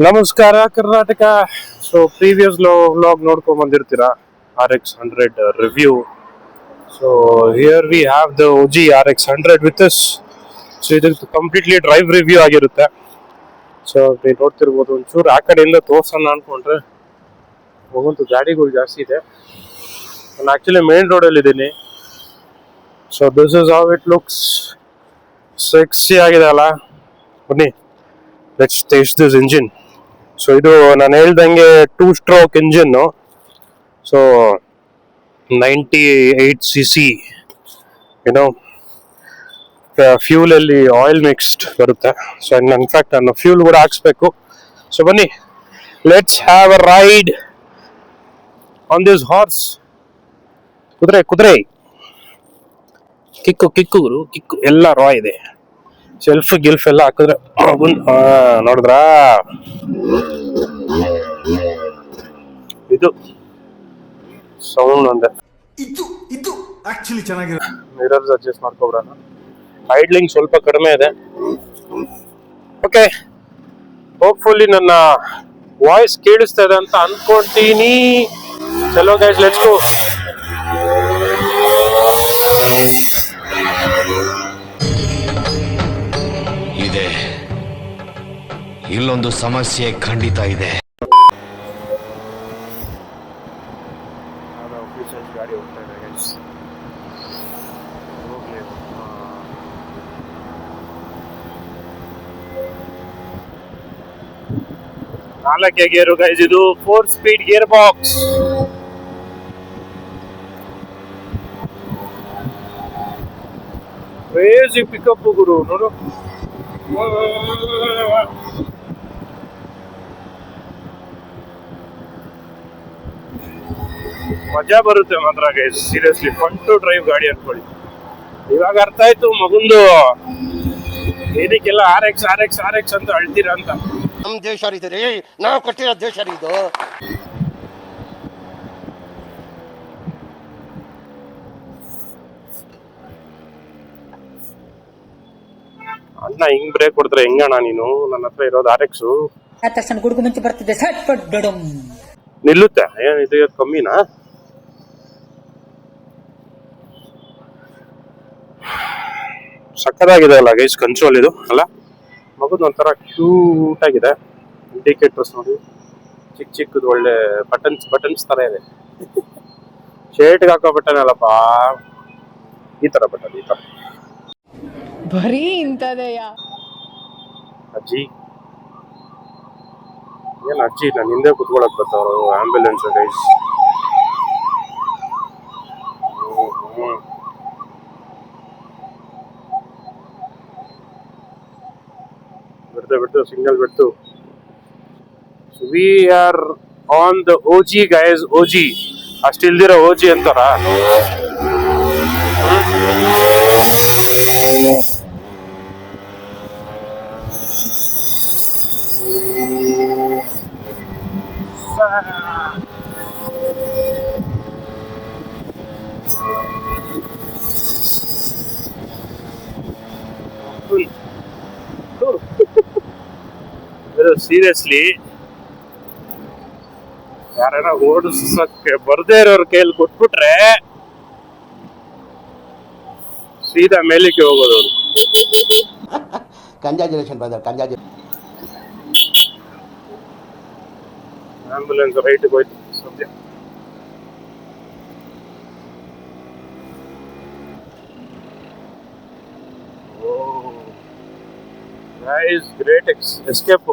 ನಮಸ್ಕಾರ Karnataka. So previous vlog ನೋಡ್ಕೊಂಡ್ ಬಂದಿರ್ತೀರಾ RX 100 review. So here we have the OG RX 100 with us. So ಇದು completely drive review ಆಗಿರುತ್ತೆ. So ನೀವು ನೋಡ್ತಿರ್ಬೋದು, ಒಂಚೂರು ಆ ಕಡೆಯಿಂದ ತೋರ್ಸೋಣ ಅನ್ಕೊಂಡ್ರೆ ಹೋಗುವಂತ ಗಾಡಿಗಳು ಜಾಸ್ತಿ ಇದೆ. ನಾನು ಆಕ್ಚುಲಿ ಮೇನ್ ರೋಡಲ್ಲಿ ಇದ್ದೀನಿ. So this is how it looks. Sexy ಆಗಿದೆ ಅಲ್ಲ. ಬನ್ನಿ, let's taste this engine. So ಇದು ನಾನು ಹೇಳ್ದಂಗೆ 2-stroke ಇಂಜಿನ್. ಸೊ 98cc ಏನೋ ಫ್ಯೂಲ್ ಅಲ್ಲಿ ಆಯಿಲ್ ಮಿಕ್ಸ್ಡ್ ಬರುತ್ತೆ. ಸೊ ಇನ್ಫ್ಯಾಕ್ಟ್ ನಾನು ಫ್ಯೂಲ್ ಕೂಡ ಹಾಕ್ಸ್ಬೇಕು. ಸೊ ಬನ್ನಿ, let's have a ride on this horse. ಕುದುರೆ ಕಿಕ್ಕು ಗುರು, ಕಿಕ್ಕು ಎಲ್ಲ ರಾ ಇದೆ. ಸೆಲ್ಫ್ ಗಿಲ್ಫ್ ಎಲ್ಲ ಹಾಕಿದ್ರೆ ನೋಡಿದ್ರಾ, ಇದು ಸೌಂಡ್ ಒಂದೇ. ಇದು ಆಕ್ಚುಲಿ ಚೆನ್ನಾಗಿದೆ. Mirrors adjust ಮಾಡ್ಕೊಬಿಡೋಣ. ಐಡ್ಲಿಂಗ್ ಸ್ವಲ್ಪ ಕಡಿಮೆ ಇದೆ. ಓಕೆ, ಹೋಪ್ಫುಲ್ಲಿ ನನ್ನ ವಾಯ್ಸ್ ಕೇಳಿಸ್ತಾ ಇದೆ ಅಂತ ಅನ್ಕೊಂತೀನಿ. ಚಲೋ ಗೈಸ್, ಲೆಟ್ಸ್ ಗೋ. ಇದೆ, ಇಲ್ಲೊಂದು ಸಮಸ್ಯೆ ಖಂಡಿತ ಇದೆ. ಗಾಡಿ ಹೋಗ್ತಾ ಇದೆ ಗೈಸ್. ಹೋಗ್ಲಿ. 4 ಗೇರು ಗೈಸ್. ಇದು 4-speed gear box. Crazy pickup ಗುರು, ನೋಡು. ಮಜಾ ಬರುತ್ತೆ ಮಾತ್ರ guys, seriously fun to drive ಗಾಡಿ ಅನ್ಕೊಳ್ಳಿ. ಇವಾಗ ಅರ್ಥ ಆಯ್ತು ಮಗುಂದು ಏನಕ್ಕೆಲ್ಲ RX ಅಂತ ಅಳ್ತೀರಾ ಅಂತ. ನಮ್ ದೇಶ ರೀ, ನಾವು ಕೊಟ್ಟಿರೋ ದೇಶ ಇದು. ಅಣ್ಣ ಹಿಂಗ್ ಬ್ರೇಕ್ ಕೊಡ್ತಾರೆ ಹೆಂಗಣ್ಣ ನೀನು? ನನ್ನ ಹತ್ರ ಇರೋದು RX. ತಕ್ಷಣ ಗುಡುಗು ಮುಂಚೆ ಬರ್ತಿದ್ದೆ, ಸಟ್ ಪಟ್ ಡಡಮ್ ನಿಲ್ಲುತ್ತೆ. ಏನ್ ಇದು ಕಮ್ಮಿನಾ? ಸಕ್ಕದಾಗಿದೆ ಅಲ್ಲ ಗೈಸ್ ಕಂಟ್ರೋಲ್ ಇದು ಅಲ್ಲ. ಮಗುದ್ ಒಂಥರ ಕ್ಯೂಟ್ ಆಗಿದೆ. ಇಂಡಿಕೇಟರ್ಸ್ ನೋಡಿ, ಚಿಕ್ಕದು ಒಳ್ಳೆ ಬಟನ್ಸ್ ತರ ಇದೆ. ಶರ್ಟ್ಗೆ ಹಾಕೋ ಬಟನ್ ಅಲ್ಲಪ್ಪ, ಈ ತರ ಬಟನ್, ಈ ತರ. ಬರೀ ಇಂಥದೆಯಾ ಅಜ್ಜಿ, ಏನ್ ಅಜ್ಜಿ ನಾನು ಹಿಂದೆ ಕುತ್ಕೊಳಕ್ ಬರ್ತಾವ್ರು ಆಂಬ್ಯುಲೆನ್ಸ್ ಗೈಸ್. ಬಿಡ್ತು ಸಿಗ್ನಲ್ ಬಿಡ್ತು. We are on the OG guys. OG ಅಷ್ಟಿಲ್ದಿರೋ OG ಅಂತಾರ. ಸೀರಿಯಸ್ಲಿ ಯಾರ ಓಡಿಸಕ್ಕೆ ಬರ್ದೇ ಇರೋರ್ ಕೈಯಲ್ಲಿ ಕೊಟ್ಬಿಟ್ರೆ ಸೀದಾ ಮೇಲಿಕ್ಕೆ ಹೋಗೋದು. ಕಂಜಾಜುಲೇಷನ್ ಬ್ರದರ್, ಆಂಬ್ಯುಲೆನ್ಸ್ ರೈಟ್ಗೆ ಹೋಯ್ತು ಸದ್ಯ. Guys, great escape.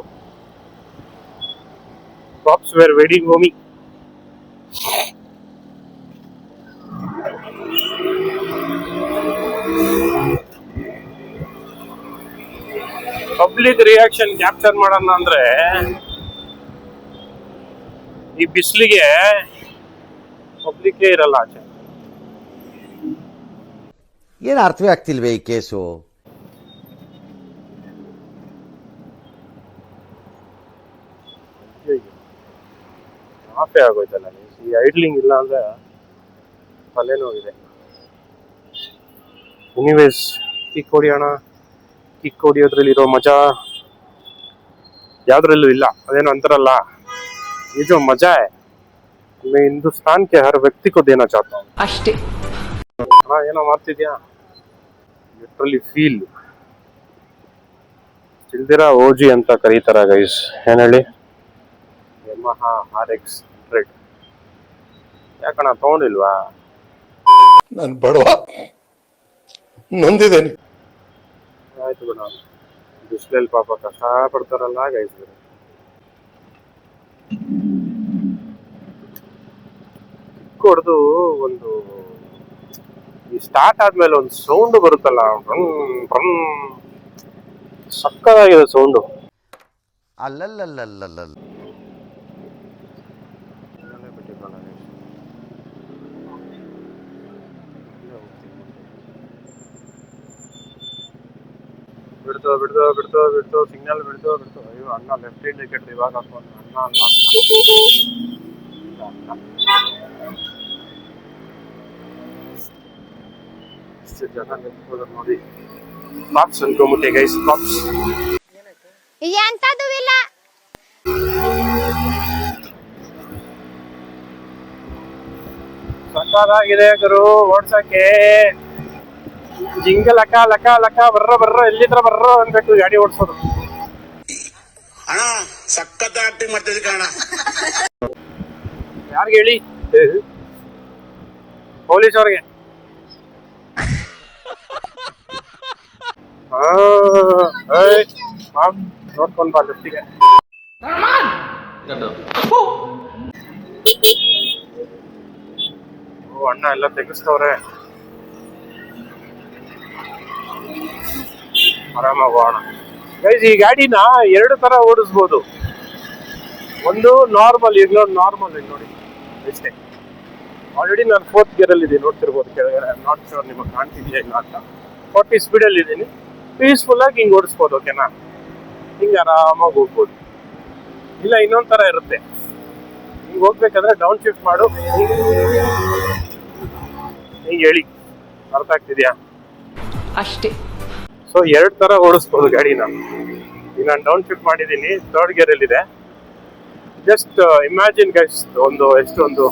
Cops were waiting for me. Public reaction capture ಮಾಡೋಣ ಅಂದ್ರೆ ಈ ಬಿಸಿಲಿಗೆ ಪಬ್ಲಿಕ್ಕೇ ಇರಲ್ಲ ಆಚೆ. ಏನು ಅರ್ಥವೇ ಆಗ್ತಿಲ್ವೇ ಈ ಕೇಸು? ಆಫೇ ಆಗೋಯ್ತಲ್ಲ. ಈ ಐಡ್ಲಿಂಗ್ ಇಲ್ಲ ಅಂದ್ರೆ ತಲೆನೋವಿದೆ. ಎನಿವೇಸ್, ಕಿಕ್ ಹೊಡಿಯೋಣ. ಕಿಕ್ ಹೊಡಿಯೋದ್ರಲ್ಲಿ ಇರೋ ಮಜಾ ಯಾವ್ದ್ರಲ್ಲೂ ಇಲ್ಲ. ಅದೇನೋ ಅಂತಾರಲ್ಲ, ಇದು ಮಜಾ है मैं हिंदुस्तान के हर व्यक्ति को देना चाहता हूँ. ಅಷ್ಟೇ. ಏನೋ ಮಾಡ್ತಿದ್ಯಾ, ಲಿಟ್ರಲಿ ಫೀಲ್ ಚಿಲ್ದಿರಾ ಓಜಿ ಅಂತ ಕರೀತಾರ ಗೈಸ್. ಏನ್ ಹೇಳಿ, ಯಮಹಾ RX-100 ಯಾಕಣ್ಣ ತಗೊಂಡಿಲ್ವಾ? ನಾನು ಬಡವ, ನೊಂದಿದ್ದೇನೆ. ಆಯ್ತು ಬಿಡ, ಬಿಸ್ಲಲ್ಲಿ ಪಾಪ ಕಷ್ಟ ಪಡ್ತಾರಲ್ಲ ಗೈಸ್. ಹೊಡೆದು ಒಂದು ಈ ಸ್ಟಾರ್ಟ್ ಆದ್ಮೇಲೆ ಒಂದು ಸೌಂಡ್ ಬರುತ್ತಲ್ಲ, ಸಕ್ಕದಾಗಿದೆ ಸೌಂಡು. ಅಲ್ಲಲ್ಲಲ್ಲಲ್ಲಲ್ಲ. ಬಿಡ್ತು ಸಿಗ್ನಲ್ ಬಿಡ್ತು. ಅಯ್ಯೋ ಅಣ್ಣ ಲೆಫ್ಟ್ ಇಂಡಿಕೇಟರ್ ಇವಾಗ ಹಾಕೊಂಡು ಅಣ್ಣ ಅಲ್ಲ ಎಷ್ಟು ಜನ ನಿಂತ್ಕೊಳ್ಳೋದು ನೋಡಿ. ಪಾಪ್ಸ್ ಅನ್ಕೊಂಬಿಟ್ಟೆ ಗೈಸ್, ಪಾಪ್ಸ್. ಎಂತದು ಇಲ್ಲ. ಸಕ್ಕದಾಗಿದೆ ಗುರು ಓಡ್ಸಕ್ಕೆ. ಜಿಂಗ ಲಕ ಲಕ ಲಕ ಬರ್ರ ಎಲ್ಲಿದ್ರ ಬರ್ರ ಅನ್ಬೇಕು ಗಾಡಿ ಓಡಿಸೋದು. ಅಣ್ಣ ಸಖತ್ ಆಕ್ಟಿಂಗ್ ಮಾಡ್ತಿದ್ದೆ ಕಣ. ಯಾರಿಗೆ ಹೇಳಿ? ಪೊಲೀಸ್ ಅವ್ರಿಗೆ. ನೋಡ್ಕೊಂಡ್ ಬಾ ಲೆಫ್ಟಿಗೆ. ಓ ಅಣ್ಣ ಎಲ್ಲ ತೆಗಿಸ್ತವ್ರೆ. ಆರಾಮಾಗಿ ಹೋಗೋಣ ಗೈಸ್. ಈ ಗಾಡಿನ ಎರಡು ತರ ಓಡಿಸ್ಬೋದು. ಒಂದು ನಾರ್ಮಲ್, ಈಗ ನೋಡಿ ನಾರ್ಮಲ್ ನೋಡಿ ಅಷ್ಟೇ. ಆಲ್ರೆಡಿ ನಾನು 4th ಗೇರಲ್ಲಿ ಇದ್ದೀನಿ, ನೋಡ್ತಿರ್ಬೋದು ಕೆಳಗಡೆ. ನಾಟ್ ಶೋರ್ ನಿಮಗೆ ಕಾಣ್ತಿದ್ಯಾ ಇಲ್ಲ ಅಂತ. 40 ಸ್ಪೀಡಲ್ಲಿ ಇದ್ದೀನಿ. ಪೀಸ್ಫುಲ್ ಆಗಿ ಹಿಂಗೆ ಓಡಿಸ್ಬೋದು. ಓಕೆನಾ, ಹಿಂಗೆ ಆರಾಮಾಗಿ ಹೋಗ್ಬೋದು. ಇಲ್ಲ ಇನ್ನೊಂದ್ ತರ ಇರುತ್ತೆ, ಹಿಂಗೆ ಹೋಗ್ಬೇಕಾದ್ರೆ ಡೌನ್ ಶಿಫ್ಟ್ ಮಾಡು, ಹಿಂಗೆ ಹೇಳಿ. ಅರ್ಥ ಆಗ್ತಿದ್ಯಾ? ಅಷ್ಟೇ. ಸೊ 2 ತರ ಓಡಿಸ್ಬೋದು ಗಾಡಿನ. ಈಗ ನಾನು ಡೌನ್ ಶಿಫ್ಟ್ ಮಾಡಿದ್ದೀನಿ, 3rd ಗೇರಲ್ಲಿ ಇದೆ. ಜಸ್ಟ್ ಇಮ್ಯಾಜಿನ್ ಗೈಸ್, ಎಷ್ಟೊಂದು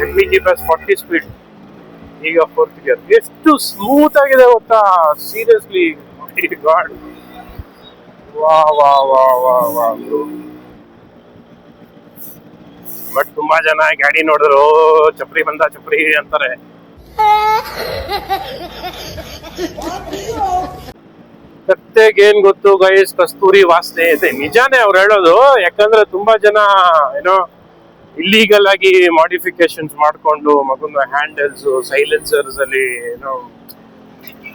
MPG+ 40 ಸ್ಪೀಡ್, ಈಗ 4th ಗೇರ್. ಎಷ್ಟು ಸ್ಮೂತ್ ಆಗಿದೆ ಗೊತ್ತಾ, ಸೀರಿಯಸ್ಲಿ. ಗಾಡ್, ವಾ ವಾ ವಾ ವಾ ವಾ. ಬಟ್ ತುಂಬಾ ಜನ ಗಾಡಿ ನೋಡಿದ್ರು ಚಪ್ರಿ ಅಂತಾರೆ. ಕತ್ತೆಗೇನ್ ಗೊತ್ತು ಗೈಸ್, ಕಸ್ತೂರಿ ವಾಸನೆ ಇದೆ. ನಿಜಾನೇ ಅವ್ರು ಹೇಳೋದು. ಯಾಕಂದ್ರೆ ತುಂಬಾ ಜನ ಏನೋ ಇಲ್ಲೀಗಲ್ ಆಗಿ ಮಾಡಿಫಿಕೇಶನ್ಸ್ ಮಾಡ್ಕೊಂಡು ಮಗನ ಹ್ಯಾಂಡಲ್ಸ್, ಸೈಲೆನ್ಸರ್ಸ್ ಅಲ್ಲಿ ಏನೋ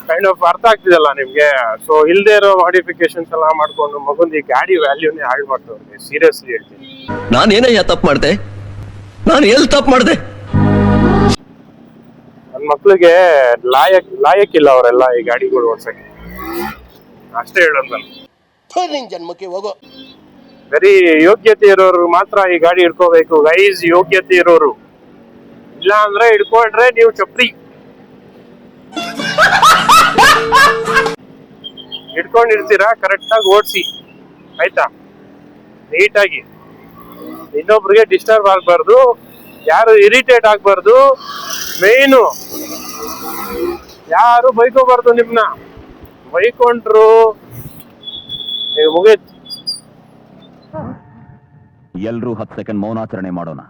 ಕೈಂಡ್ ಆಫ್, ಅರ್ಥ ಆಗ್ತಿದಲ್ಲ ನಿಮ್ಗೆ? ಸೊ ಇಲ್ದೇ ಇರೋ ಮಾಡಿಫಿಕೇಶನ್ಸ್ ಎಲ್ಲ ಮಾಡ್ಕೊಂಡು ಮಗನ್ ಈ ಗಾಡಿ ವ್ಯಾಲ್ಯೂನೇ ಹಾಳು ಮಾಡ್ತವ್ರಿಗೆ. ಸೀರಿಯಸ್ಲಿ ಹೇಳ್ತೀನಿ. ನಾನೇನಯ್ಯ ತಪ್ಪು ಮಾಡ್ದೆ? ನಾನು ಎಲ್ಲಿ ತಪ್ಪು ಮಾಡ್ದೆ? ನನ್ನ ಮಕ್ಳಿಗೆ ಲಾಯಕ್ಕಿಲ್ಲ ಅವರೆಲ್ಲ ಈ ಗಾಡಿಗಳು ಓಡ್ಸಕ್ಕೆ. ಅಷ್ಟೇ ಹೇಳೋದು ನಾನು. ನಿನ್ ಜನ್ಮಕ್ಕೆ ಹೋಗೋ. ಬರೀ ಯೋಗ್ಯತೆ ಇರೋರು ಮಾತ್ರ ಈ ಗಾಡಿ ಹಿಡ್ಕೋಬೇಕು ಗೈಸ್. ಯೋಗ್ಯತೆ ಇರೋರು, ಇಲ್ಲ ಅಂದ್ರೆ ಹಿಡ್ಕೊಂಡ್ರೆ ನೀವು ಚಪ್ರಿ. ಹಿಡ್ಕೊಂಡಿರ್ತೀರಾ, ಕರೆಕ್ಟಾಗಿ ಓಡಿಸಿ ಆಯ್ತಾ, ನೀಟಾಗಿ. ಇನ್ನೊಬ್ರಿಗೆ ಡಿಸ್ಟರ್ಬ್ ಆಗ್ಬಾರ್ದು, ಯಾರು ಇರಿಟೇಟ್ ಆಗ್ಬಾರ್ದು. ಮೇಯ್ನು ಯಾರು ಬೈಕೋಬಾರ್ದು. ನಿಮ್ನ ಬೈಕೊಂಡ್ರು ಮುಗಿತ್. ಎಲ್ರೂ 10 ಸೆಕೆಂಡ್ ಮೌನಾಚರಣೆ ಮಾಡೋಣ.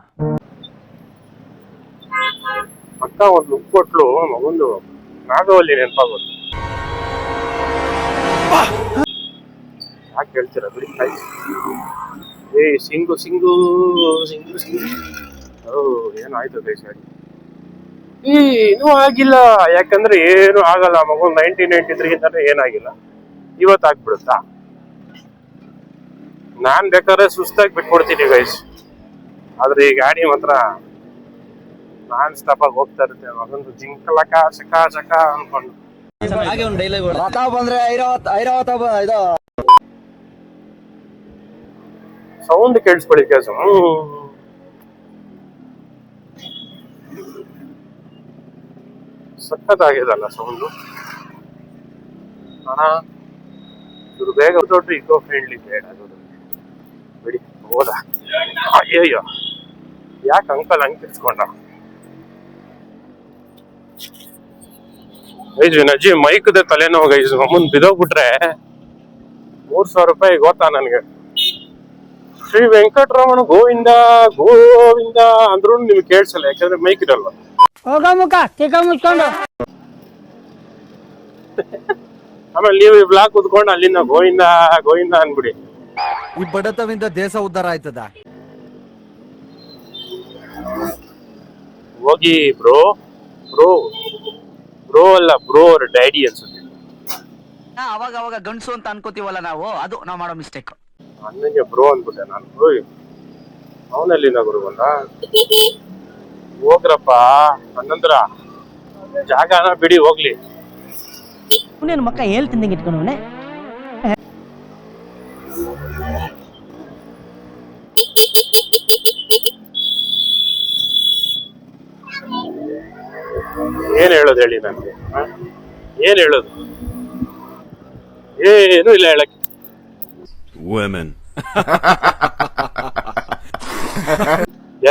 ಅಕ್ಕ ಒಂದು ಲುಕ್ ಕೊಟ್ಲು, ಮಗೊಂದು ನಾಗವಲ್ಲಿ ನೆನಪಾಗೋದು. ಯಾಕೆ ಹೇಳ್ತೀರ ಬಿಡಿ. ಸಿಂಗು ಸಿಂಗು ಸಿಂಗು ಸಿಂಗು. ಏನಾಯ್ತು ಗೈಸ್ ಗಾಡಿ? ಏನೂ ಆಗಿಲ್ಲ. ಯಾಕಂದ್ರೆ ಏನು ಆಗಲ್ಲ ಮಗು. 1993 ಏನಾಗಿಲ್ಲ. ಇವತ್ತು ಆಗ್ಬಿಡುತ್ತಾ? ನಾನ್ ಬೇಕಾದ್ರೆ ಸುಸ್ತಾಗಿ ಬಿಟ್ಕೊಡ್ತೀನಿ ಗೈಸ್. ಆದ್ರೆ ಈ ಗಾಡಿ ಮಾತ್ರ ನಾನ್ ಸ್ಟಾಪ್ ಆಗಿ ಹೋಗ್ತಾ ಇರುತ್ತೆ. ಮಗಂದು ಜಿಂಕಲಕ ಚಕ ಚಕ ಅನ್ಕೊಂಡು. ಸೌಂಡ್ ಕೇಳಿಸ್ಕೊಳ್ಳಿ ಕೆಲಸ. ಸಖತ್ತಾಗಿದಲ್ಲ ಸೌಂಡು. ಇವ್ರು ಬೇಗ ದೊಡ್ಡ ಇಕೋ ಫ್ರೆಂಡ್ಲಿ ಬೇಡ. ಬಿಡಿ ಹೋದ. ಅಯ್ಯಯ್ಯೋ, ಯಾಕೆ ಅಂಕಲ್ ಹಂಗೆ ತಿರ್ಸ್ಕೊಂಡ? ಗೈಸ್ ವಿನಜ್ಜಿ ಮೈಕ್ದ ತಲೆನೋವು ಗೈಸ್. ಮುಂದ್ ಬಿದೋಗ್ಬಿಟ್ರೆ 3,000 ರೂಪಾಯಿ ಗೊತ್ತಾ ನನ್ಗೆ. ಶ್ರೀ ವೆಂಕಟರಮಣ ಗೋವಿಂದ ಗೋವಿಂದ ಅಂದ್ರೂ ನಿಮ್ಗೆ ಕೇಳಿಸಲ್ಲ, ಯಾಕಂದ್ರೆ ಮೈಕ್ ಇರಲ್ಲ. ಹೋಗ ಮುಖ ಚಿಕ್ಕ ಮುಚ್ಕೊಂಡು. ಆಮೇಲೆ ನೀವು ಈ ಬ್ಲಾಕ್ ಕುತ್ಕೊಂಡು ಅಲ್ಲಿಂದ ಗೋವಿಂದ ಗೋವಿಂದ ಅನ್ಬಿಡಿ. ಈ ಬಡತವಿಂದ ದೇಶ ಉದ್ಧಾರ ಆಯ್ತದ. ಹೋಗಿ ಬ್ರೋ ಬ್ರೋ ಬ್ರೋ ಅಲ್ಲ ಬ್ರೋ ಅವ್ರ ಡ್ಯಾಡಿ ಅನ್ಸುತ್ತೆ. ಅವಾಗ ಅವಾಗ ಗಂಡ್ಸು ಅಂತ ಅನ್ಕೋತೀವಲ್ಲ ನಾವು, ಅದು ನಾವು ಮಾಡೋ ಮಿಸ್ಟೇಕ್. ಅನ್ನಂಗೆ ಬ್ರೋ ಅಂದ್ಬಿಟ್ಟೆ ನಾನು. ಅವನಲ್ಲಿಂದ ಗುರು ಬಂದ. ಹೋಗ್ರಪ್ಪ ಹನ್ನಂದ್ರ ಜಾಗನ ಬಿಡಿ ಹೋಗ್ಲಿ. ನಿನ್ನ ಮಕ್ಕ ಹೇಳ್ತಿದ್ದಂಗೆ ಇಟ್ಕೊಂಡವನೆ. ಏನ್ ಹೇಳೋದು ಹೇಳಿ ನನಗೆ? ಏನ್ ಹೇಳೋದು? ಏನು ಇಲ್ಲ ಹೇಳಕ್ಕೆ.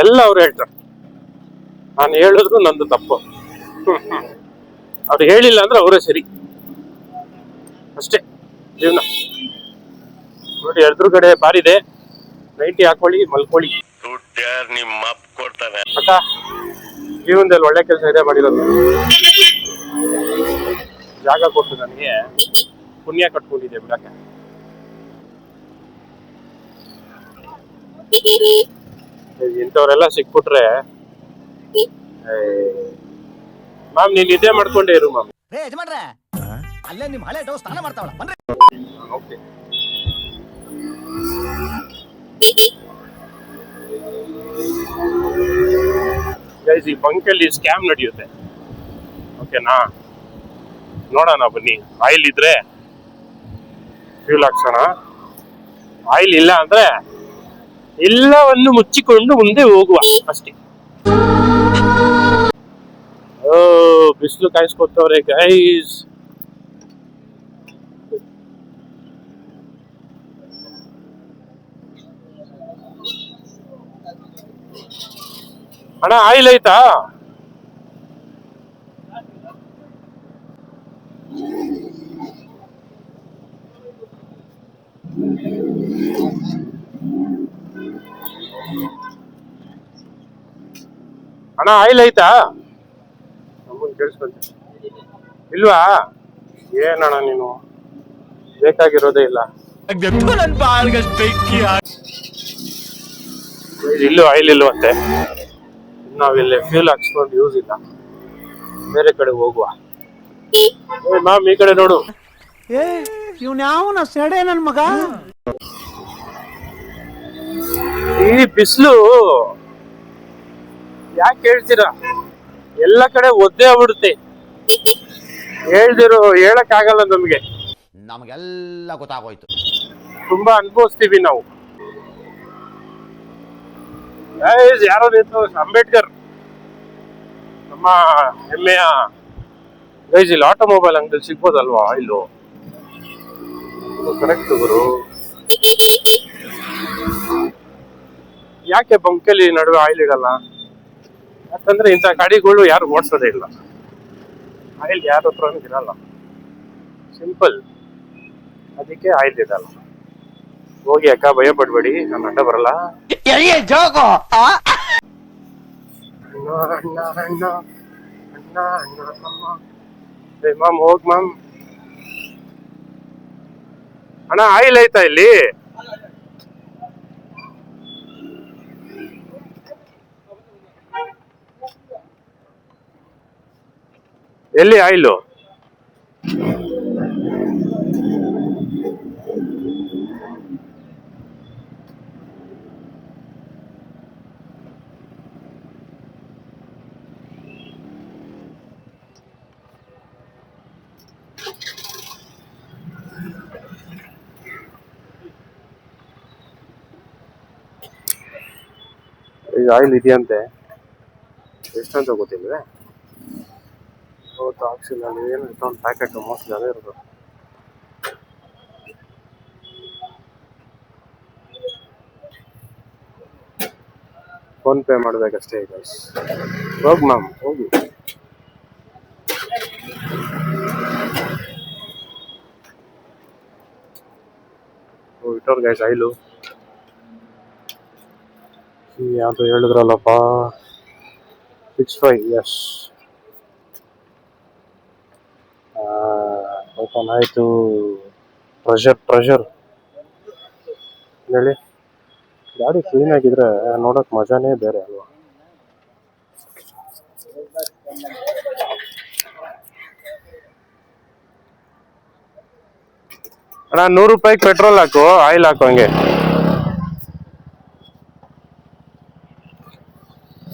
ಎಲ್ಲ ಅವ್ರು ಹೇಳ್ತಾರೆ. ನಾನು ಹೇಳಿದ್ರು ನಂದು ತಪ್ಪು. ಅವ್ರು ಹೇಳಿಲ್ಲ ಅಂದ್ರೆ ಅವರೇ ಸರಿ ಅಷ್ಟೇ ಜೀವನ. ನೋಡಿ ಎದುರುಗಡೆ ಬಾರಿದೆ, ನೈಟಿ ಹಾಕೊಳ್ಳಿ ಮಲ್ಕೊಳ್ಳಿ. ನಿಮ್ಮ ಕೊಡ್ತಾನೆ ಅಕ್ಕ ಜೀವನದಲ್ಲಿ ಒಳ್ಳೆ ಕೆಲಸ ಇದೆ ಮಾಡಿರೋದು. ಜಾಗ ಕೊಟ್ಟು ನನಗೆ ಪುಣ್ಯ ಕಟ್ಕೊಂಡಿದೆ ಬಿಡಕ್ಕೆ. ಇಂಥವ್ರೆಲ್ಲ ಸಿಕ್ಬಿಟ್ರೆ ಮ್ಯಾಮ್ ನೀನ್ ಇದೇ ಮಾಡ್ಕೊಂಡೇ ಇರು ಮ್ಯಾಮ್. ಯಜಮಾನ್ರೆ, ಅಲ್ಲೇ ನಿಮ್ ಹಳೆ ಡೌ ಸ್ನಾನ ಮಾಡ್ತಾವಳ ಬನ್ರಿ. ಓಕೆ. ಗೈಸ್ ಈ ಬಂಕಲ್ಲಿ ಸ್ಕ್ಯಾಮ್ ನಡೆಯುತ್ತೆ, ಓಕೆನಾ? ನೋಡೋಣ ಬನ್ನಿ. ಆಯಿಲ್ ಇದ್ರೆ ಫ್ಯೂಲ್ ಹಾಕ್ಸೋಣ, ಆಯಿಲ್ ಇಲ್ಲ ಅಂದ್ರೆ ಎಲ್ಲವನ್ನು ಮುಚ್ಚಿಕೊಂಡು ಮುಂದೆ ಹೋಗುವ ಅಷ್ಟೇ. ಓ ಬಿಸಿಲು ಕಾಯಿಸ್ಕೊತವ್ರೆ ಗೈಸ್. ಅಣ್ಣ ಆಯಿಲ್ ಐತಾ? ಅಣ್ಣ ಆಯಿಲ್ ಐತಾ? ನಮ್ಮನ್ ಕೇಳಿಸ್ಕೊಂತ ಇಲ್ವಾ? ಏನಣ್ಣ ನೀನು ಬೇಕಾಗಿರೋದೇ ಇಲ್ಲ. ಇಲ್ಲೂ ಆಯಿಲ್ ಇಲ್ವಂತೆ. ನಾವಿಲ್ಲಿ ಫ್ಯೂಲ್ ಹಾಕ್ಸ್ಕೊಂಡು ಯೂಸ್ ಇಲ್ಲ, ಬೇರೆ ಕಡೆ ಹೋಗುವ. ಮ್ಯಾಮ್ ಈ ಕಡೆ ನೋಡು. ಇವ್ನ್ಯಾವನ ಸೆಡೆ ನನ್ ಮಗ. ಈ ಬಿಸಿಲು ಯಾಕೆ ಹೇಳ್ತೀರಾ? ಎಲ್ಲ ಕಡೆ ಒದ್ದೆ ಆಗ್ಬಿಡುತ್ತೆ. ಹೇಳಕ್ ಆಗಲ್ಲ ನಮ್ಗೆ. ನಮಗೆಲ್ಲ ಗೊತ್ತಾಗೋಯ್ತು. ತುಂಬಾ ಅನುಭವಿಸ್ತೀವಿ ನಾವು. ಯಾರೋ ನಿಂತು ಅಂಬೇಡ್ಕರ್ ನಮ್ಮ ಹೆಮ್ಮೆಯ ಗೈಸ್. ಇಲ್ಲಿ ಆಟೋಮೊಬೈಲ್ ಅಂಗಡಿ ಸಿಗ್ಬೋದಲ್ವಾ ಆಯಿಲು? ಕರೆಕ್ಟ್ ಗುರು. ಯಾಕೆ ಬಂಕಲ್ಲಿ ನಡುವೆ ಆಯಿಲ್ ಇಡಲ್ಲ? ಯಾಕಂದ್ರೆ ಇಂಥ ಗಾಡಿಗಳು ಯಾರು ಓಡಿಸೋದೇ ಇಲ್ಲ. ಆಯಿಲ್ ಯಾರ ಹತ್ರ ಇರಲ್ಲ, ಸಿಂಪಲ್. ಅದಕ್ಕೆ ಆಯಿಲ್ ಇಡಲ್ಲ. ಹೋಗಿ ಅಕ್ಕ ಭಯ ಪಡ್ಬೇಡಿ, ನಾನು ಅಡ್ಡ ಬರಲ್ಲ. ಮಾಮ್ ಹೋಗ್ ಮಾಮ್. ಅಣ್ಣ ಆಯಿಲ್ ಐತಾ ಇಲ್ಲಿ? ಎಲ್ಲಿ ಆಯಿಲು? ಈಗ ಆಯಿಲ್ ಇದೆಯಂತೆ, ಎಷ್ಟಂತ ಗೊತ್ತಿಲ್ಲ. ಅವತ್ತು ಹಾಕ್ಸಿಲ್ಲ, ಏನು ಒಂದು ಪ್ಯಾಕೆಟ್ ಮೋಸ್ಟ್ಲಿ ಅದೇ ಇರೋದು. ಫೋನ್ ಪೇ ಮಾಡ್ಬೇಕಷ್ಟೇ ಗೈಸ್. ಹೋಗ್ ಮ್ಯಾಮ್ ಹೋಗಿ. ಇಟ್ಟೋರ್ ಗೈಸ್ ಆಯಿಲು ಯಾವುದು ಹೇಳಿದ್ರಲ್ಲಪ್ಪ 65. ಎಸ್ ಓಪನ್ ಆಯಿತು. ಟ್ರೆಷರ್ ಹೇಳಿ. ಗಾಡಿ ಕ್ಲೀನ್ ಆಗಿದ್ರೆ ನೋಡಕ್ ಮಜಾನೇ ಬೇರೆ ಅಲ್ವಾ. ಅಣ್ಣ 100 ರೂಪಾಯಿಗೆ ಪೆಟ್ರೋಲ್ ಹಾಕು, ಆಯಿಲ್ ಹಾಕು ಹಂಗೆ.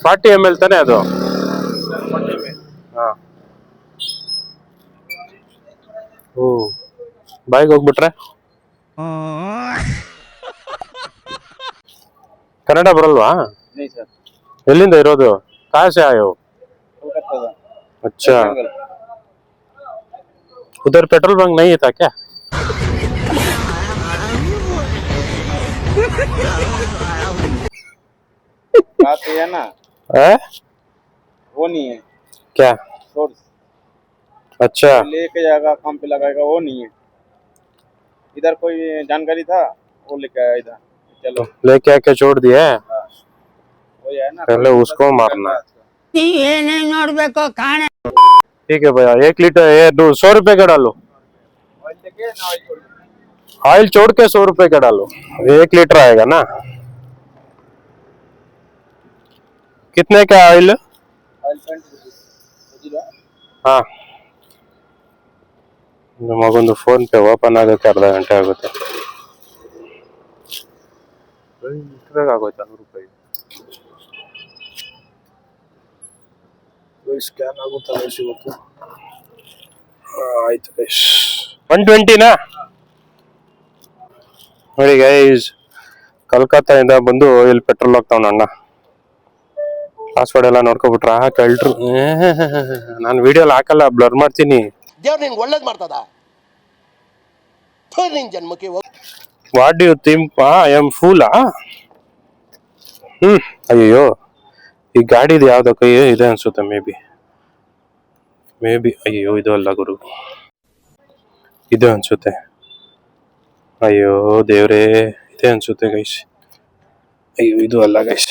40 ml ತಾನೆ ಅದು. ಹಾ ಓ ಬಾಯಿಗೆ ಹೋಗ್ಬಿಟ್ರೆ ಕನ್ನಡ ಬರಲ್ವಾ? ಎಲ್ಲಿಂದ ಇರೋದು? ಕಾಸೆ ಆಯೋ. अच्छा उधर पेट्रोल बंक नहीं था क्या? बात ये है ना, वो नहीं है क्या? सोर्स अच्छा लेके जाएगा काम पे लगाएगा, वो नहीं है इधर। कोई जानकारी था वो लेके आया इधर। चलो लेके आके छोड़ दिया है. वो है ना, पहले उसको मारना. ಏನೇನ್ ನೋಡ್ಬೇಕು ಕಾಣೆ. ठीक है भैया 1 लीटर 100 रुपए का डालो. ऑयल लेके ना ऑयल छोड़। ऑयल छोड़ के 100 रुपए का डालो. 1 लीटर आएगा ना. कितने का ऑयल? Oil 20 rupees. हाँ ಮಗೊಂದು ಫೋನ್ ಪೇ ಓಪನ್ ಆಗೋಕ್ಕೆ ಅರ್ಧ ಗಂಟೆ ಆಗುತ್ತೆ. ಆಗೋಯ್ತಾ 100 ರೂಪಾಯಿ ಸ್ಕ್ಯಾನ್ ಆಗುತ್ತಾ ಇವತ್ತು? ಆಯ್ತು ಗೈಸ್ 120ನಾ ನೋಡಿ ಗೈಸ್. ಕಲ್ಕತ್ತಾದಿಂದ ಬಂದು ಇಲ್ಲಿ ಪೆಟ್ರೋಲ್ ಹಾಕ್ತಾವಣ ಅಣ್ಣ. ಪಾಸ್ವರ್ಡ್ ಎಲ್ಲ ನೋಡ್ಕೊಬಿಟ್ರ ಕಳ್ರು. ನಾನು ವಿಡಿಯೋಲಿ ಹಾಕಲ್ಲ, ಬ್ಲರ್ ಮಾಡ್ತೀನಿ. ದೇವ್ರು ನಿಂಗೆ ಒಳ್ಳೇದು ಮಾಡ್ತದ ನಿನ್ ಜನ್ಮಕ್ಕೆ. What do you think I am ಫೂಲಾ? ಅಯ್ಯೋ ಈ ಗಾಡಿದು ಯಾವ್ದೋ ಕೈ ಇದೆ ಅನ್ಸುತ್ತೆ. ಮೇ ಬಿ ಅಯ್ಯೋ ಇದು ಅಲ್ಲ ಗುರು, ಇದು ಅನ್ಸುತ್ತೆ. ಅಯ್ಯೋ ದೇವ್ರೇ ಇದೆ ಅನ್ಸುತ್ತೆ ಗೈಸ್. ಅಯ್ಯೋ ಇದು ಅಲ್ಲ ಗೈಸ್.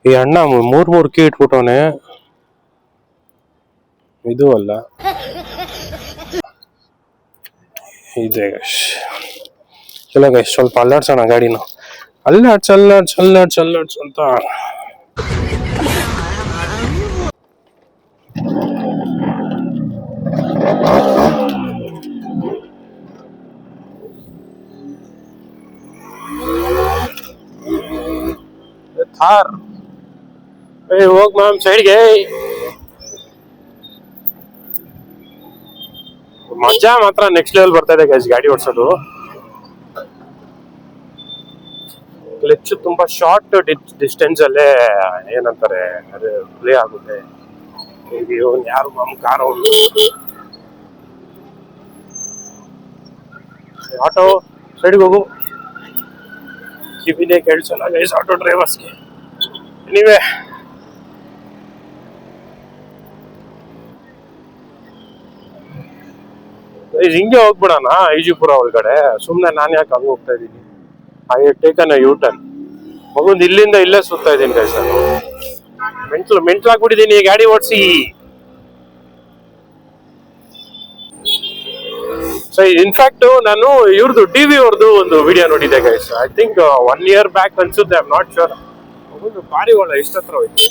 ಈ ಅಣ್ಣ 3 ಕೀ ಇಟ್ಬಿಟ್ಟವನೆ. ಇದು ಅಲ್ಲ, ಇದೆ ಗೈಸ್. ಚಲೋ ಗೈಸ್ ಸ್ವಲ್ಪ ಅಲ್ಲಾಡ್ಸೋಣ ಗಾಡಿನ. ಅಲ್ಲಾಡ್ಸ್ ಅಂತ. ಥಾರ್ ಹೋಗ್ ಮ್ಯಾಮ್ ಸೈಡ್ಗೆ. ಮಜಾ ಮಾತ್ರ ನೆಕ್ಸ್ಟ್ ಲೆವೆಲ್ ಬರ್ತಾ ಇದೆ ಗೈಸ್ ಗಾಡಿ ಓಡಿಸೋದು. ಕ್ಲಚ್ ತುಂಬಾ ಶಾರ್ಟ್ ಡಿಸ್ಟೆನ್ಸ್ ಅಲ್ಲೇ ಏನಂತಾರೆ ಅದು ಪ್ಲೇ ಆಗುತ್ತೆ. ಯಾರು ಮ್ಯಾಮ್ ಕಾರ್ ಆಟೋ ಸೈಡ್ಗೆ ಹೋಗು. ಕಿವಿನೇ ಕೇಳಿಸಲ್ಲ ಗೈಸ್ ಆಟೋ ಡ್ರೈವರ್ಸ್ಗೆ. ನೀವೇ ಹಿಂಗೆ ಹೋಗ್ಬಿಡೋಣ ಐಜಿಪುರ ಒಳಗಡೆ. ಸುಮ್ನೆ ನಾನು ಯಾಕೆ ಹಂಗ ಹೋಗ್ತಾ ಇದ್ದೀನಿ? I taken U turn. ಮಗುಂದ್ ಇಲ್ಲಿಂದ ಇಲ್ಲೇ ಸುತ್ತಾ ಇದ್ದೀನಿ ಗೈಸ್. ನಾನು ಮೆಂಟ್ಲಾಗ್ಬಿಟ್ಟಿದ್ದೀನಿ ಗಾಡಿ ಓಡಿಸಿ. ಸೊ ಇನ್ಫ್ಯಾಕ್ಟ್ ನಾನು ಇವ್ರದ್ದು ಟಿವಿ ಅವ್ರದ್ದು ಒಂದು ವಿಡಿಯೋ ನೋಡಿದ್ದೆ guys. I think 1 year back ಅನ್ಸುತ್ತೆ, ಐ ಆಮ್ ನಾಟ್ ಶೋರ್. ಒಂದು ಭಾರಿ ಒಳ್ಳೆ ಇಷ್ಟತ್ರ ಹೋಯ್ತು.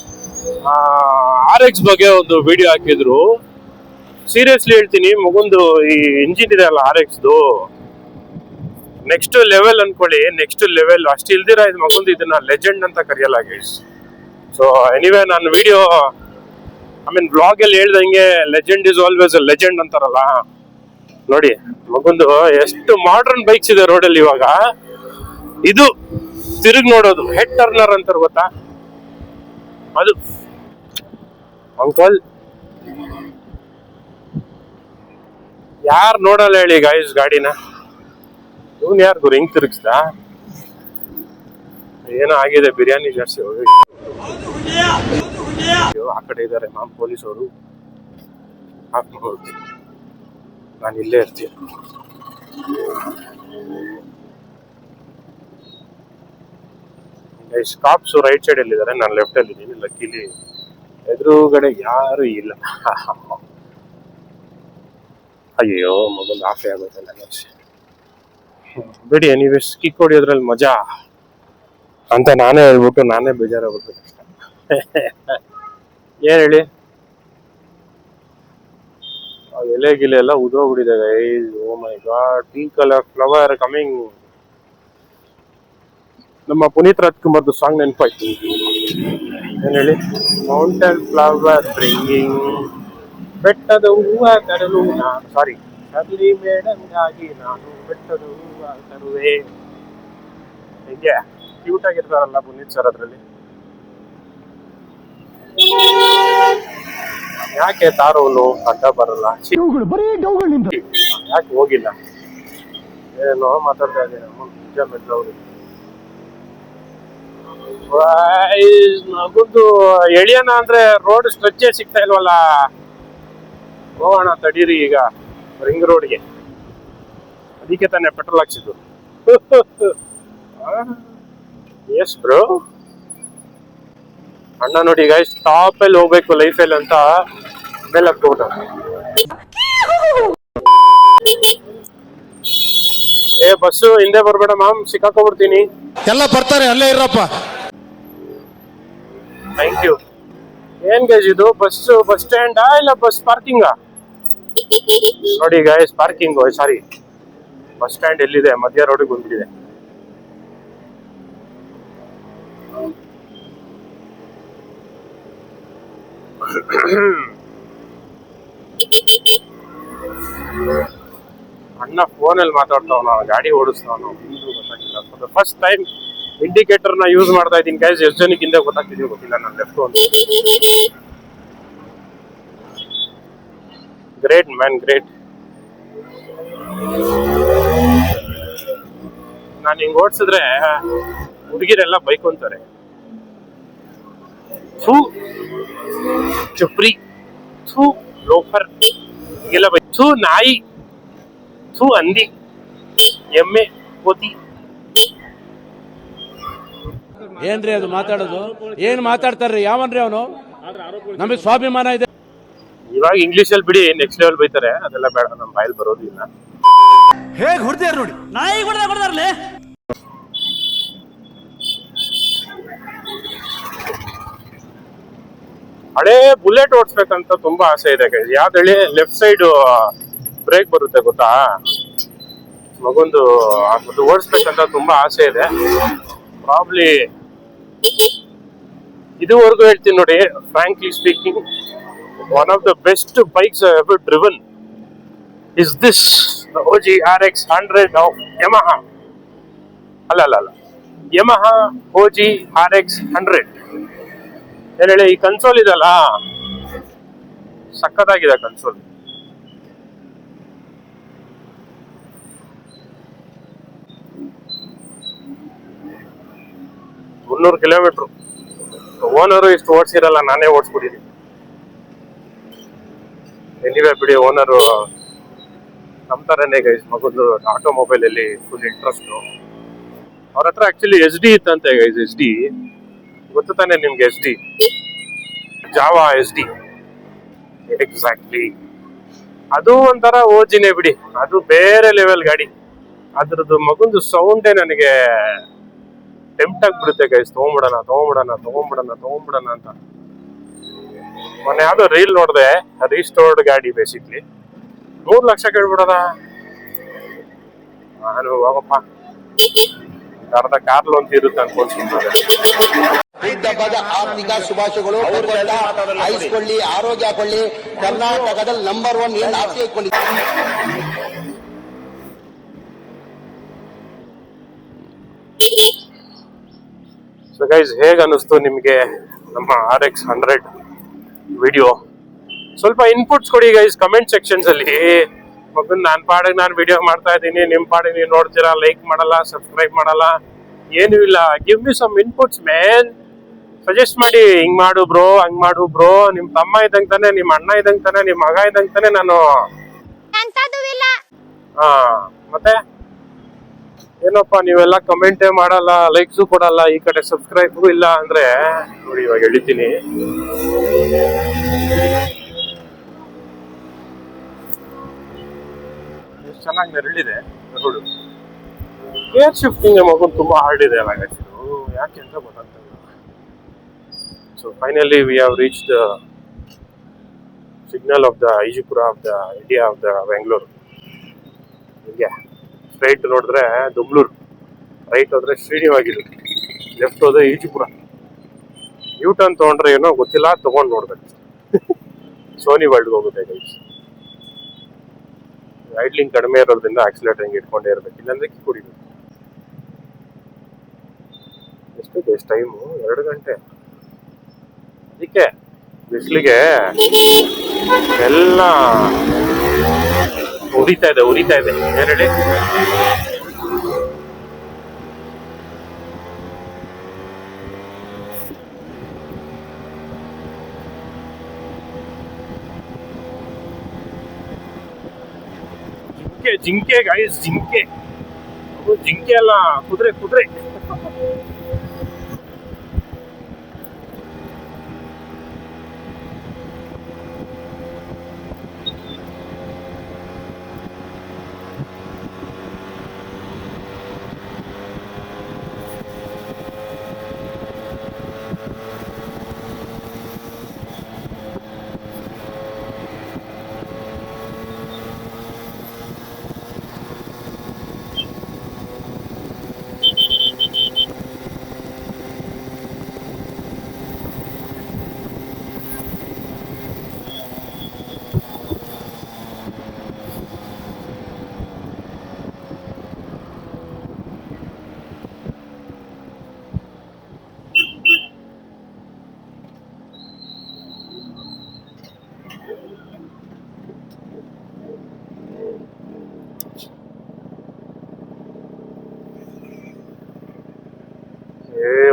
RX ಬಗ್ಗೆ ಒಂದು ವಿಡಿಯೋ ಹಾಕಿದ್ರು. ಸೀರಿಯಸ್ಲಿ ಹೇಳ್ತೀನಿ, ಮಗುಂದು ಈ ಇಂಜಿನ್ ಇದೆ ಅಲ್ಲ RXದು, ನೆಕ್ಸ್ಟ್ ಲೆವೆಲ್ ಅನ್ಕೊಳ್ಳಿ. ನೆಕ್ಸ್ಟ್ ಲೆವೆಲ್ ಅಷ್ಟು ಇಲ್ದಿರ ಇದು ಮಗುಂದು ಇದನ್ನ ಲೆಜೆಂಡ್ ಅಂತ ಕರೆಯಲ್ಲ ಗೈಸ್. ಸೊ ಎನಿವೇ ನಾನು ವಿಡಿಯೋ ಬ್ಲಾಗ್ ಅಲ್ಲಿ ಹೇಳ್ದಂಗೆ legend is always a legend ಅಂತಾರಲ್ಲ ನೋಡಿ. ಮಗುಂದು ಎಷ್ಟು ಮಾಡರ್ನ್ ಬೈಕ್ಸ್ ಇದೆ ರೋಡಲ್ಲಿ ಇವಾಗ. ಇದು ತಿರುಗಿ ನೋಡೋದು ಹೆಡ್ ಟರ್ನರ್ ಅಂತಾರೆ ಗೊತ್ತಾ ಅದು. ಅಂಕಲ್ ಯಾರು ನೋಡಲ್ಲ ಹೇಳಿ ಗೈಸ್ ಗಾಡಿನ. ಇವನ್ ಯಾರು ಗುರು ಹಿಂಗ್ ತಿರುಗಿಸ್ದ? ಏನೋ ಆಗಿದೆ, ಬಿರಿಯಾನಿ ಜಾಸ್ತಿ ಹೋಗಿ. ಆ ಕಡೆ ಇದ್ದಾರೆ ಮಾಮ್ ಪೊಲೀಸವರು. ನಾನು ಇಲ್ಲೇ ಇರ್ತೀನಿ. ಕಾಪ್ಸ್ ರೈಟ್ ಸೈಡ್ ಅಲ್ಲಿ ಇದ್ದಾರೆ, ನಾನು ಲೆಫ್ಟ್ ಅಲ್ಲಿ ಇದ್ದೀನಿ. ಲಕ್ಕಿಲಿ ಎದುರುಗಡೆ ಯಾರು ಇಲ್ಲ. ಅಯ್ಯೋ ಮೊಬೈಲ್ ಆಫೇ ಆಗುತ್ತೆ ನನಗೆ. ಬಿಡಿ, ನೀವು ಕಿಕ್ ಹೊಡಿಯೋದ್ರಲ್ಲಿ ಮಜಾ ಅಂತ ನಾನೇ ಹೇಳ್ಬಿಟ್ಟು ನಾನೇ ಬೇಜಾರಾಗ್ಬಿಟ್ಟು ಏನ್ ಹೇಳಿ. ಎಲೆ ಗಿಲೆ ಎಲ್ಲ ಉದೋಗ್ಬಿಟ್ಟಿದೆ. Oh my god, pink colour flower coming. ನಮ್ಮ ಪುನೀತ್ ರಾಜ್ಕುಮಾರ್ದು ಸಾಂಗ್ ನೆನಪಾಯ್ತು. ಏನ್ ಹೇಳಿ, ಮೌಂಟೇನ್ ಫ್ಲವರ್ ಬ್ರಿಂಗಿಂಗ್, ಬೆಟ್ಟದ ಹೂವ ತರಲು ನಾನು, ಸಾರಿ ಅಲ್ಲಿ ಮೇಡಂಗಾಗಿ ನಾನು ಬೆಟ್ಟದ ಹೂವ ತರುವೆ. ಹೀಗೆ ಕ್ಯೂಟ್ ಆಗಿರ್ತಾರಲ್ಲ ಪುನೀತ್ ಸರ್ ಅದ್ರಲ್ಲಿ. ಯಾಕೆ ತಾರೋನು ಅಡ್ಡ ಬರಲ್ಲ? ಯಾಕೆ ಹೋಗಿಲ್ಲ? ಏನೋ ಮಾತಾಡ್ತಾ ಇದ್ದೀನಿ ನಿಜ ಮೆಟ್ಲವ್ರು. ಮಗುದು ಎಳಿಯೋಣ ಅಂದ್ರೆ ರೋಡ್ ಸ್ಟ್ರೆಚ್ಚೇ ಸಿಗ್ತಾ ಇಲ್ವಲ್ಲ. ಹೋಗೋಣ ತಡೀರಿ ಈಗ ರಿಂಗ್ ರೋಡ್ಗೆ. ಅದಕ್ಕೆ ತಾನೇ ಪೆಟ್ರೋಲ್ ಹಾಕ್ಸಿದ್ದು. ಎಸ್ ಬ್ರೋ, ಅಣ್ಣ ನೋಡಿ ಗೈಸ್, ಟಾಪ್ ಅಲ್ಲಿ ಹೋಗ್ಬೇಕು ಲೈಫಲ್ಲಿ ಅಂತ ಮೇಲೆ ಹತ್ಕೊಬಿಟ್ಟ. ಏ ಬಸ್ಸು ಹಿಂದೆ ಬರ್ಬೇಡ ಮಾಮ್, ಸಿಕ್ಕಾಕೊಂಡ್ಬಿಡ್ತೀನಿ. ಎಲ್ಲ ಬರ್ತಾರೆ, ಅಲ್ಲೇ ಇರಪ್ಪ. Thank you. ಏನ್ ಗೈಸ್ ಇದು, ಬಸ್ ಸ್ಟ್ಯಾಂಡಾ ಇಲ್ಲ ಬಸ್ ಪಾರ್ಕಿಂಗಾ? ನೋಡಿ guys, parking, sorry bus stand ಎಲ್ಲಿದೆ? ಮಧ್ಯ ರೋಡಿಗೆ ಬಂದ್ಬಿಟ್ಟಿದೆ. ಅಣ್ಣ ಫೋನಲ್ಲಿ ಮಾತಾಡ್ತಾವನ, ಗಾಡಿ ಓಡಿಸ್ತಾವನು, ಗೊತ್ತಾಗಿಲ್ಲ. ಫಸ್ಟ್ ಟೈಮ್ ಇಂಡಿಕೇಟರ್ ನ ಯೂಸ್ ಮಾಡ್ತಾ ಇದ್ದೀನಿ ಗೈಸ್. ಎಷ್ಟು ಜನಕ್ಕೆ ಹಿಂದೆ ಗೊತ್ತಾಗ್ತಿದೆಯೋ ಗೊತ್ತಿಲ್ಲ. ನಾನು ಲೆಫ್ಟ್ ಅಂತ. Great man, great. ನಾನು ಹಿಂಗ್ ಓಡಿಸಿದ್ರೆ ಹುಡುಗಿರೆಲ್ಲ ಬೈಕೊಂತಾರೆ. ಥೂ ಚುಪ್ರಿ, ಥೂ ಲೋಫರ್, ಹೀಗೆಲ್ಲ ಬೈ. ಥೂ ನಾಯಿ, ಥೂ ಅಂದಿ, ಎಮ್ಮೆ, ಕೋತಿ. ಏನ್ರಿ ಅದು ಮಾತಾಡೋದು? ಏನ್ ಮಾತಾಡ್ತಾರ್ರಿ? ಯಾವನ್ರಿ ಅವನು? ನಮಗೆ ಸ್ವಾಭಿಮಾನ ಇದೆ. ಇವಾಗ ಇಂಗ್ಲಿಷ್ ಅಲ್ಲಿ ಬಿಡಿ, ನೆಕ್ಸ್ಟ್ ಲೆವೆಲ್ ಬೈತಾರೆ. ಅದೆಲ್ಲ ಬೇಡ, ನಮ್ಮ ಬಾಯಲ್ಲಿ ಬರೋದಿಲ್ಲ. ಹೇಗ್ ಹೊಡ್ದ್ಯಾರ ನೋಡಿ, ನಾಯಿ ಹೊಡ್ದಾರ್ಲೆ. ಹಳೆ ಬುಲೆಟ್ ಓಡಿಸ್ಬೇಕಂತ ತುಂಬಾ ಆಸೆ ಇದೆ ಗೈಸ್. ಯಾವ್ದು ಹೇಳಿ, ಲೆಫ್ಟ್ ಸೈಡ್ ಬ್ರೇಕ್ ಬರುತ್ತೆ ಗೊತ್ತಾ? ಮಗೊಂದು ಅದು ಓಡಿಸ್ಬೇಕಂತ ತುಂಬಾ ಆಸೆ ಇದೆ. ಪ್ರಾಬ್ಲಿ ಇದುವರೆಗೂ ಹೇಳ್ತೀನಿ ನೋಡಿ, frankly speaking, one of the best bikes I ever driven is this, the OG RX 100 of Yamaha. ಅಲ್ಲ Yamaha OG RX 100. ಏನ್ ಹೇಳಿ, ಈ ಕನ್ಸೋಲ್ ಇದಲ್ಲ, ಸಕ್ಕತ್ತಾಗಿದೆ ಕನ್ಸೋಲ್. ಮುನ್ನೂರು ಕಿಲೋಮೀಟರ್. ಓನರು ಇಷ್ಟು ಓಡಿಸಿರಲ್ಲ, ನಾನೇ ಓಡಿಸ್ಬಿಟ್ಟಿದ್ದೀನಿ. ಎನಿವೆ ಬಿಡಿ, ಓನರು ನಂಬ್ತಾರನೇ ಗೈಸ್. ಮಗಂದು ಆಟೋಮೊಬೈಲ್ ಅಲ್ಲಿ ಫುಲ್ ಇಂಟ್ರೆಸ್ಟ್. ಅವ್ರ ಹತ್ರ ಆಕ್ಚುಲಿ SD ಇತ್ತಂತೆ ಗೈಸ್. SD ಗೊತ್ತು ತಾನೆ ನಿಮ್ಗೆ? SD Java SD exactly. ಅದು ಒಂಥರ ಓಜಿನೇ ಬಿಡಿ, ಅದು ಬೇರೆ ಲೆವೆಲ್ ಗಾಡಿ. ಅದ್ರದ್ದು ಮಗಂದು ಸೌಂಡೇ ನನಗೆ ಟೆಂಪ್ಟ್ ಆಗ್ಬಿಡುತ್ತೆ ಗೈಸ್. ತಗೊಂಬಿಡೋಣ ಅಂತ. ಮೊನ್ನೆ ಯಾವ್ದೋ ರೀಲ್ ನೋಡಿದೆ, ರೀಸ್ಟೋರ್ಡ್ ಗಾಡಿ ಬೇಸಿಕ್ಲಿ 3 ಲಕ್ಷ ಕೇಳ್ಬಿಡೋದ. ನಾನು ಹೋಗಪ್ಪ, ಅರ್ಧ ಕಾರ್ ಲೋನ್ ತೀರುತ್ತೆ ಅನ್ಕೊಂಡ್ರೆ. ಹಬ್ಬದ ಆರ್ಥಿಕ ಶುಭಾಶಯಗಳು. ಆಯ್ಸ್ಕೊಳ್ಳಿ, ಆರೋಗ್ಯ ಕೊಳ್ಳಿ. ಕರ್ನಾಟಕದಲ್ಲಿ ನಂಬರ್ 1 ಏನು ಆಸ್ತಿ ಇಟ್ಕೊಂಡಿದೆ. ಸೊ ಗೈಸ್, ಹೇಗೆ ಅನಿಸ್ತು ನಿಮಗೆ ನಮ್ಮ RX 100 ವಿಡಿಯೋ? ಸ್ವಲ್ಪ ಇನ್ಪುಟ್ಸ್ ಕೊಡಿ ಗೈಸ್ ಕಮೆಂಟ್ ಸೆಕ್ಷನ್ಸ್ ಅಲ್ಲಿ. ಮಗನ್ ನಾನು ವಿಡಿಯೋ ಮಾಡ್ತಾ ಇದ್ದೀನಿ, ನಿಮ್ ಪಾಡಿಗೆ ನೀವು ನೋಡ್ತೀರಾ, ಲೈಕ್ ಮಾಡಲ್ಲ, ಸಬ್ಸ್ಕ್ರೈಬ್ ಮಾಡಲ್ಲ. ಏನು ಇಲ್ಲ, give me some inputs man. Suggest ಮಾಡಿ, ಹಿಂಗ್ ಮಾಡು ಬ್ರೋ, ಹಂಗ್ ಮಾಡು ಬ್ರೋ. ನಿಮ್ ತಮ್ಮ ಇದ್ದಂಗ್ ತಾನೆ, ನಿಮ್ ಅಣ್ಣ ಇದ್ದಂಗ್ ತಾನೆ, ನಿಮ್ ಮಗ ಇದ್ದಂಗ್ ತಾನೆ ನಾನು. ಹಾ ಮತ್ತೆ ಏನಪ್ಪಾ ನೀವೆಲ್ಲ ಕಮೆಂಟೇ ಮಾಡಲ್ಲ, ಲೈಕ್ಸು ಕೊಡಲ್ಲ, ಈ ಕಡೆ ಸಬ್ಸ್ಕ್ರೈಬ್ ಇಲ್ಲ ಅಂದ್ರೆ ನೋಡಿ ಇವಾಗ ಹೇಳಿದ್ದೀನಿ. ಎಷ್ಟು ಚೆನ್ನಾಗಿ ನೆರಳಿದೆ ನೆರಳು. ಗೇರ್ ಶಿಫ್ಟಿಂಗ್ ಮಗು ತುಂಬಾ ಹಾರ್ಡ್ ಇದೆ ಅಲ್ಲ, ಯಾಕೆ ಅಂತ ಗೊತ್ತಾಗ್ತಾ ಇಲ್ಲ. So finally we have reach the signal of the Ejipura of the India of the Bengaluru. ಹೀಗೆ ಸ್ಟ್ರೈಟ್ ನೋಡಿದ್ರೆ ದುಮ್ಲೂರು, ರೈಟ್ ಹೋದ್ರೆ ಶ್ರೀನಿವಾಗಿರು, ಲೆಫ್ಟ್ ಹೋದ್ರೆ ಈಜಿಪುರ. ಯೂ ಟರ್ನ್ ತೊಗೊಂಡ್ರೆ ಏನೋ ಗೊತ್ತಿಲ್ಲ, ತಗೊಂಡು ನೋಡ್ಬೇಕು. ಸೋನಿ ವರ್ಲ್ಡ್ಗೆ ಹೋಗುತ್ತೆ ಗೈಸ್. ರೈಡ್ಲಿಂಗ್ ಕಡಿಮೆ ಇರೋದ್ರಿಂದ ಆಕ್ಸಿಲೇಟರ್ ಹಿಂಗೆ ಇಟ್ಕೊಂಡೇ ಇರ್ಬೇಕು, ಇಲ್ಲಾಂದ್ರೆ ಕಿಕ್ ಹೊಡಿಬೇಕು. ಎಷ್ಟಿದೆ ಎಷ್ಟು ಟೈಮು? 2 ಗಂಟೆ. ಅದಕ್ಕೆ ಬಿಸಿಲಿಗೆ ಎಲ್ಲ ಉರಿತಾ ಇದೆ ಏನ್ ಹೇಳಿ. ಜಿಂಕೆ ಗೈಸ್, ಜಿಂಕೆ ಅಲ್ಲ, ಕುದುರೆ.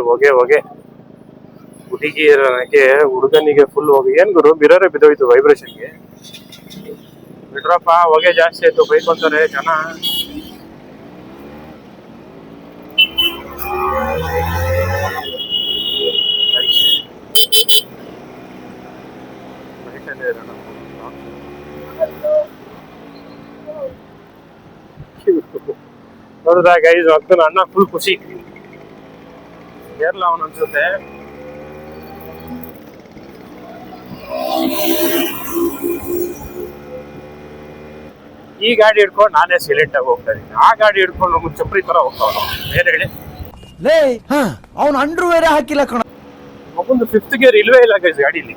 ಹೊಗೆ ಹುಡುಗನಿಗೆ ಫುಲ್ ಹೊಗೆ. ಏನ್ ಗುರು ಮಿರರೇ ಬಿದ್ದೋಯ್ತು ವೈಬ್ರೇಷನ್ಗೆ. ಬಿಡ್ರಪ್ಪ, ಹೊಗೆ ಜಾಸ್ತಿ ಆಯ್ತು, ಬೈಕೊಂತಾರೆ ಜನ. ನೋಡಿದ ಗೈಸ್, ಅಕ್ಕನ ಅಣ್ಣ ಫುಲ್ ಖುಷಿ. ಕೇರಳ ಅವನು ಅನ್ಸುತ್ತೆ. ಈ ಗಾಡಿ ಹಿಡ್ಕೊಂಡು ನಾನೇ ಸೈಲೆಂಟ್ ಆಗಿ ಹೋಗ್ತಾ ಇದ್ದೀನಿ, ಆ ಗಾಡಿ ಹಿಡ್ಕೊಂಡು ಚಪ್ರಿ ತರ ಹೋಗ್ತಾವ. ಏನ್ ಹೇಳಿ, ಅವನು ಅಂಡ್ರೂ ಬೇರೆ ಹಾಕಿಲ್ಲ ಕಣ. ಮಗೊಂದು 5th ಗೇರ್ ಇಲ್ವೇ ಇಲ್ಲ ಗೈಸ್ ಗಾಡಿಲಿ.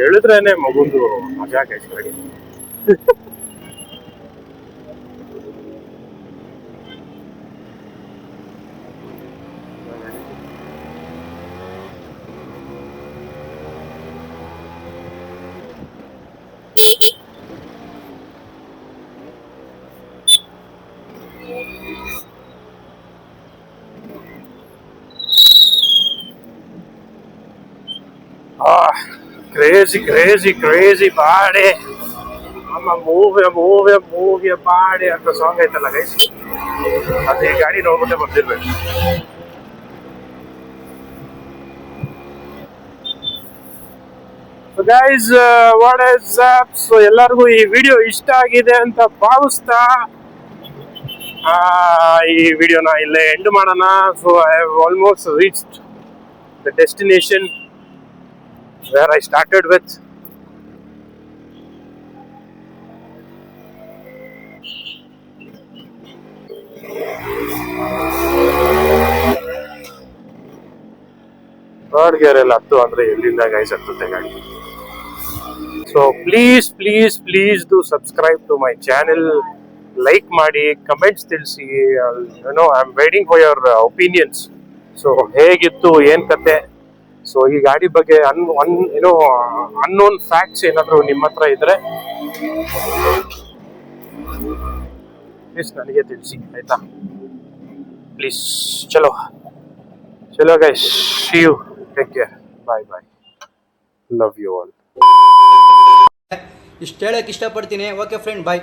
ಹೇಳಿದ್ರೇನೆ ಮಗುಂದು ಮಜಾ ಗೈಸ್ ಗಾಡಿ. ಕ್ರೇಜಿ ಬಾಡೆ. ಅಮ್ಮ ಮೂವ್ಯ ಬಾಡೆ ಅಂತ ಸಾಂಗ್ ಐತಲ್ಲ ಗೈಸ್, ಅದೇ ಗಾಡಿ ನೋಡ್ಬಿಟ್ಟೆ ಬರ್ತಿರ್ಬೇಕು. So guys, what is up? So ಎಲ್ಲರಿಗೂ ಈ ವಿಡಿಯೋ ಇಷ್ಟ ಆಗಿದೆ ಅಂತ ಭಾವಿಸ್ತಾ ಈ ವಿಡಿಯೋನ ಇಲ್ಲೇ ಎಂಡ್ ಮಾಡೋಣ. So I have almost reached the destination where I started with. Third gear ಎಲ್ಲ ಹತ್ತು ಅಂದ್ರೆ ಎಲ್ಲಿಂದ ಗೈಸ್ ಹತ್ತುತ್ತೆ ಗಾಡಿ. So please do subscribe to my channel, like ಮಾಡಿ, ಕಮೆಂಟ್ಸ್ ತಿಳಿಸಿ. I am waiting for your opinions. So ಹೇಗಿತ್ತು, ಏನ್ ಕತೆ, ಸೊ ಈ ಗಾಡಿ ಬಗ್ಗೆ ಅನ್ನೋನ್ ಫ್ಯಾಕ್ಟ್ಸ್ ಏನಾದ್ರು ನಿಮ್ಮ ಹತ್ರ ಇದ್ರೆ ಪ್ಲೀಸ್ ನನಗೆ ತಿಳಿಸಿ, ಆಯ್ತಾ? ಪ್ಲೀಸ್. ಚಲೋ guys, see you, take care, bye, love you all. ಇಷ್ಟು ಹೇಳಕ್ ಇಷ್ಟಪಡ್ತೀನಿ. ಓಕೆ ಫ್ರೆಂಡ್, ಬಾಯ್.